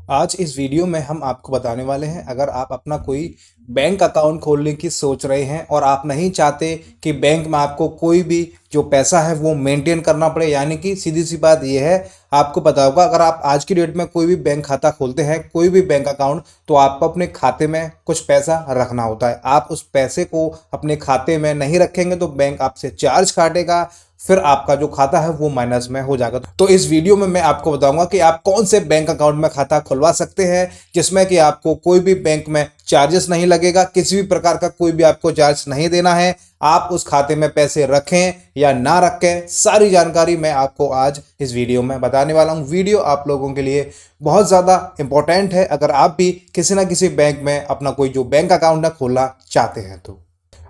आज इस वीडियो में हम आपको बताने वाले हैं, अगर आप अपना कोई बैंक अकाउंट खोलने की सोच रहे हैं और आप नहीं चाहते कि बैंक में आपको कोई भी जो पैसा है वो मेंटेन करना पड़े, यानी कि सीधी सी बात ये है। आपको पता होगा, अगर आप आज की डेट में कोई भी बैंक खाता खोलते हैं, कोई भी बैंक अकाउंट, तो आपको अपने खाते में कुछ पैसा रखना होता है। आप उस पैसे को अपने खाते में नहीं रखेंगे तो बैंक आपसे चार्ज काटेगा, फिर आपका जो खाता है वो माइनस में हो जाएगा। तो इस वीडियो में मैं आपको बताऊंगा कि आप कौन से बैंक अकाउंट में खाता खुलवा सकते हैं जिसमें कि आपको कोई भी बैंक में चार्जेस नहीं लगेगा, किसी भी प्रकार का कोई भी आपको चार्ज नहीं देना है। आप उस खाते में पैसे रखें या ना रखें, सारी जानकारी मैं आपको आज इस वीडियो में बताने वाला हूं। वीडियो आप लोगों के लिए बहुत ज़्यादा इंपॉर्टेंट है, अगर आप भी किसी ना किसी बैंक में अपना कोई जो बैंक अकाउंट है खोलना चाहते हैं। तो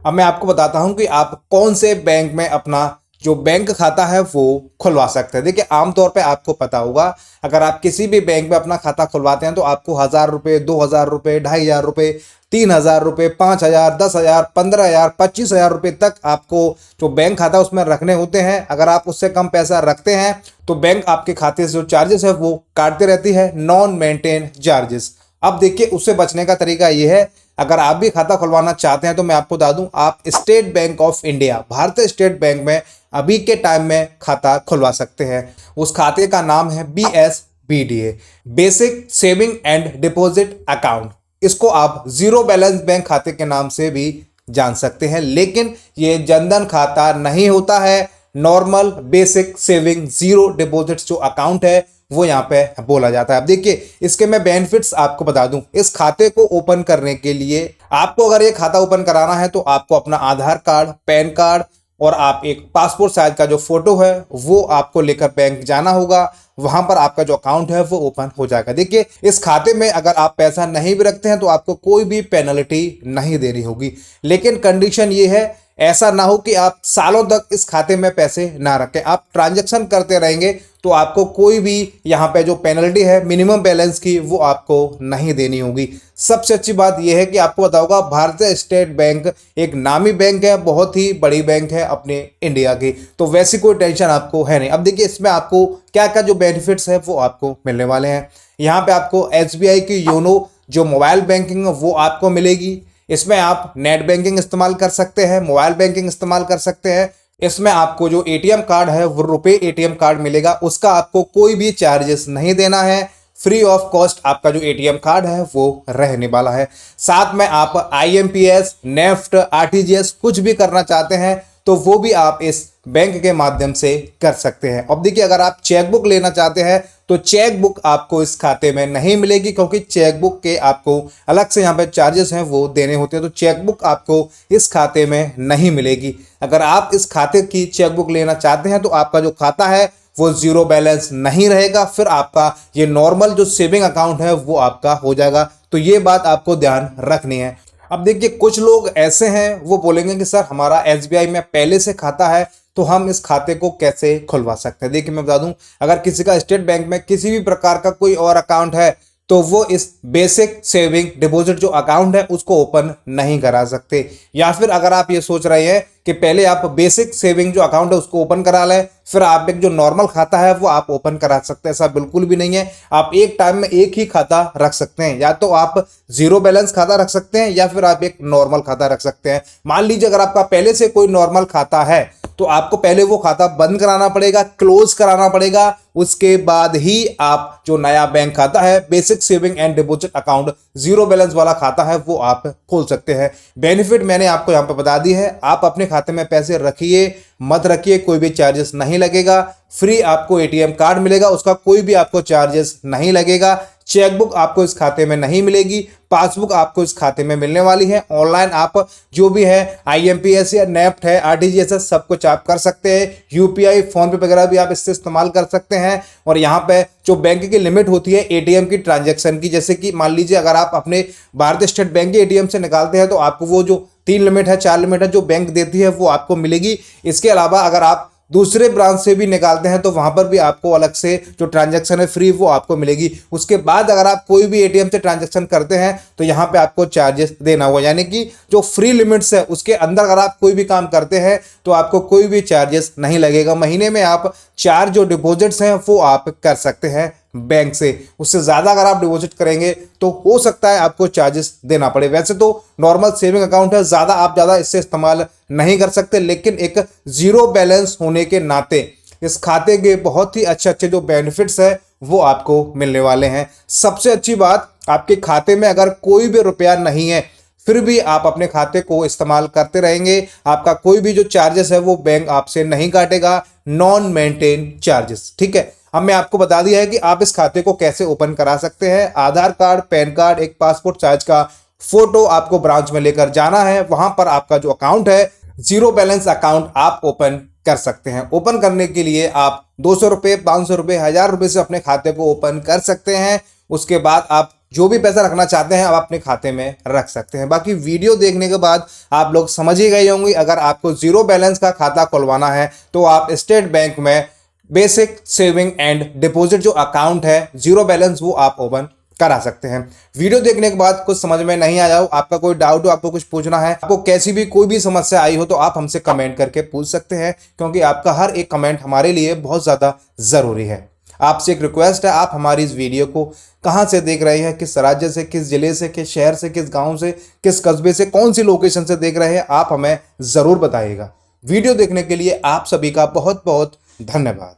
अब मैं आपको बताता हूं कि आप कौन से बैंक में अपना जो बैंक खाता है वो खुलवा सकते हैं। देखिए, आमतौर पे आपको पता होगा, अगर आप किसी भी बैंक में अपना खाता खुलवाते हैं तो आपको 1,000 रुपये, 2,000 रुपये, 2,500 रुपये, 3,000 रुपये, 5,000, 10,000, 15,000, 25,000 रुपये तक आपको जो बैंक खाता है उसमें रखने होते हैं। अगर आप उससे कम पैसा रखते हैं तो बैंक आपके खाते से जो चार्जेस है वो काटते रहती है, नॉन मेंटेन चार्जेस। अब देखिए, उससे बचने का तरीका ये है, अगर आप भी खाता खुलवाना चाहते हैं तो मैं आपको बता दूं, आप स्टेट बैंक ऑफ इंडिया, भारतीय स्टेट बैंक में अभी के टाइम में खाता खुलवा सकते हैं। उस खाते का नाम है BSBDA, basic saving and deposit account. इसको आप जीरो बैलेंस बैंक खाते के नाम से भी जान सकते हैं, लेकिन ये जनधन खाता नहीं होता है। Normal basic saving zero deposit जो अकाउंट है वो यहाँ पे बोला जाता है। अब देखिए, इसके मैं बेनिफिट्स आपको बता दूं। इस खाते को ओपन करने के लिए आपको, अगर ये खाता ओपन कराना है तो आपको अपना आधार कार्ड, पैन कार्ड और आप एक पासपोर्ट साइज का जो फोटो है वो आपको लेकर बैंक जाना होगा। वहां पर आपका जो अकाउंट है वो ओपन हो जाएगा। देखिए, इस खाते में अगर आप पैसा नहीं भी रखते हैं तो आपको कोई भी पेनल्टी नहीं देनी होगी, लेकिन कंडीशन ये है, ऐसा ना हो कि आप सालों तक इस खाते में पैसे ना रखें। आप ट्रांजैक्शन करते रहेंगे तो आपको कोई भी यहाँ पे जो पेनल्टी है मिनिमम बैलेंस की वो आपको नहीं देनी होगी। सबसे अच्छी बात यह है कि आपको पता होगा, भारतीय स्टेट बैंक एक नामी बैंक है, बहुत ही बड़ी बैंक है अपने इंडिया की, तो वैसी कोई टेंशन आपको है नहीं। अब देखिए, इसमें आपको क्या क्या जो बेनिफिट्स है वो आपको मिलने वाले हैं। यहाँ पे आपको SBI की योनो जो मोबाइल बैंकिंग है वो आपको मिलेगी। इसमें आप नेट बैंकिंग इस्तेमाल कर सकते हैं, मोबाइल बैंकिंग इस्तेमाल कर सकते हैं। इसमें आपको जो ATM कार्ड है वो रुपए ATM कार्ड मिलेगा, उसका आपको कोई भी चार्जेस नहीं देना है। फ्री ऑफ कॉस्ट आपका जो ATM कार्ड है वो रहने वाला है। साथ में आप IMPS, नेफ्ट, RTGS कुछ भी करना चाहते हैं तो वो भी आप इस बैंक के माध्यम से कर सकते हैं। अब देखिए, अगर आप चेकबुक लेना चाहते हैं तो चेकबुक आपको इस खाते में नहीं मिलेगी, क्योंकि चेकबुक के आपको अलग से यहाँ पे चार्जेस हैं वो देने होते हैं, तो चेकबुक आपको इस खाते में नहीं मिलेगी। अगर आप इस खाते की चेकबुक लेना चाहते हैं तो आपका जो खाता है वो जीरो बैलेंस नहीं रहेगा, फिर आपका ये नॉर्मल जो सेविंग अकाउंट है वो आपका हो जाएगा। तो ये बात आपको ध्यान रखनी है। अब देखिए, कुछ लोग ऐसे हैं वो बोलेंगे कि सर हमारा SBI में पहले से खाता है तो हम इस खाते को कैसे खुलवा सकते हैं। देखिए, मैं बता दूं, अगर किसी का स्टेट बैंक में किसी भी प्रकार का कोई और अकाउंट है तो वो इस बेसिक सेविंग डिपॉजिट जो अकाउंट है उसको ओपन नहीं करा सकते। या फिर अगर आप ये सोच रहे हैं कि पहले आप बेसिक सेविंग जो अकाउंट है उसको ओपन करा लें, फिर आप एक जो नॉर्मल खाता है वो आप ओपन करा सकते हैं, ऐसा बिल्कुल भी नहीं है। आप एक टाइम में एक ही खाता रख सकते हैं, या तो आप जीरो बैलेंस खाता रख सकते हैं या फिर आप एक नॉर्मल खाता रख सकते हैं। मान लीजिए, अगर आपका पहले से कोई नॉर्मल खाता है तो आपको पहले वो खाता बंद कराना पड़ेगा, क्लोज कराना पड़ेगा, उसके बाद ही आप जो नया बैंक खाता है basic saving and deposit account zero balance वाला खाता है वो आप खोल सकते हैं। बेनिफिट मैंने आपको यहाँ पे बता दी है। आप अपने खाते में पैसे रखिए, मत रखिए, कोई भी चार्जेस नहीं लगेगा। फ्री आपको ATM कार्ड मिलेगा, उसका कोई भी आपको चार्जेस नहीं लगेगा। चेकबुक आपको इस खाते में नहीं मिलेगी, पासबुक आपको इस खाते में मिलने वाली है। ऑनलाइन आप जो भी है IMPS या नेफ्ट है, RTGS है, सब कुछ आप कर सकते हैं। UPI, फोन पे वगैरह भी आप इससे इस्तेमाल कर सकते हैं। और यहाँ पे जो बैंक की लिमिट होती है ATM की ट्रांजैक्शन की, जैसे कि मान लीजिए अगर आप अपने भारतीय स्टेट बैंक के ATM से निकालते हैं तो आपको वो जो 3 लिमिट है, 4 लिमिट है जो बैंक देती है वो आपको मिलेगी। इसके अलावा अगर आप दूसरे ब्रांच से भी निकालते हैं तो वहां पर भी आपको अलग से जो ट्रांजैक्शन है फ्री वो आपको मिलेगी। उसके बाद अगर आप कोई भी ATM से ट्रांजैक्शन करते हैं तो यहाँ पे आपको चार्जेस देना होगा, यानी कि जो फ्री लिमिट्स है उसके अंदर अगर आप कोई भी काम करते हैं तो आपको कोई भी चार्जेस नहीं लगेगा। महीने में आप 4 जो डिपॉजिट्स हैं वो आप कर सकते हैं बैंक से। उससे ज़्यादा अगर आप डिपॉजिट करेंगे तो हो सकता है आपको चार्जेस देना पड़े। वैसे तो नॉर्मल सेविंग अकाउंट है, आप ज़्यादा इससे इस्तेमाल नहीं कर सकते, लेकिन एक जीरो बैलेंस होने के नाते इस खाते के बहुत ही अच्छे अच्छे जो बेनिफिट्स है वो आपको मिलने वाले हैं। सबसे अच्छी बात, आपके खाते में अगर कोई भी रुपया नहीं है फिर भी आप अपने खाते को इस्तेमाल करते रहेंगे, आपका कोई भी जो चार्जेस है वो बैंक आपसे नहीं काटेगा, नॉन मेंटेन चार्जेस। ठीक है, अब मैं आपको बता दिया है कि आप इस खाते को कैसे ओपन करा सकते हैं। आधार कार्ड, पैन कार्ड, एक पासपोर्ट साइज का फोटो आपको ब्रांच में लेकर जाना है। वहां पर आपका जो अकाउंट है, जीरो बैलेंस अकाउंट आप ओपन कर सकते हैं। ओपन करने के लिए आप 200 रुपये, 500 रुपये, 1000 रुपये से अपने खाते को ओपन कर सकते हैं। उसके बाद आप जो भी पैसा रखना चाहते हैं आप अपने खाते में रख सकते हैं। बाकी वीडियो देखने के बाद आप लोग समझ ही गए होंगे, अगर आपको जीरो बैलेंस का खाता खुलवाना है तो आप स्टेट बैंक में बेसिक सेविंग एंड डिपॉजिट जो अकाउंट है जीरो बैलेंस वो आप ओपन करा सकते हैं। वीडियो देखने के बाद कुछ समझ में नहीं आया हो, आपका कोई डाउट हो, आपको कुछ पूछना है, आपको कैसी भी कोई भी समस्या आई हो तो आप हमसे कमेंट करके पूछ सकते हैं, क्योंकि आपका हर एक कमेंट हमारे लिए बहुत ज़्यादा ज़रूरी है। आपसे एक रिक्वेस्ट है, आप हमारी इस वीडियो को कहाँ से देख रहे हैं, किस राज्य से, किस जिले से, किस शहर से, किस गांव से, किस कस्बे से, कौन सी लोकेशन से देख रहे हैं, आप हमें ज़रूर बताइएगा। वीडियो देखने के लिए आप सभी का बहुत बहुत धन्यवाद।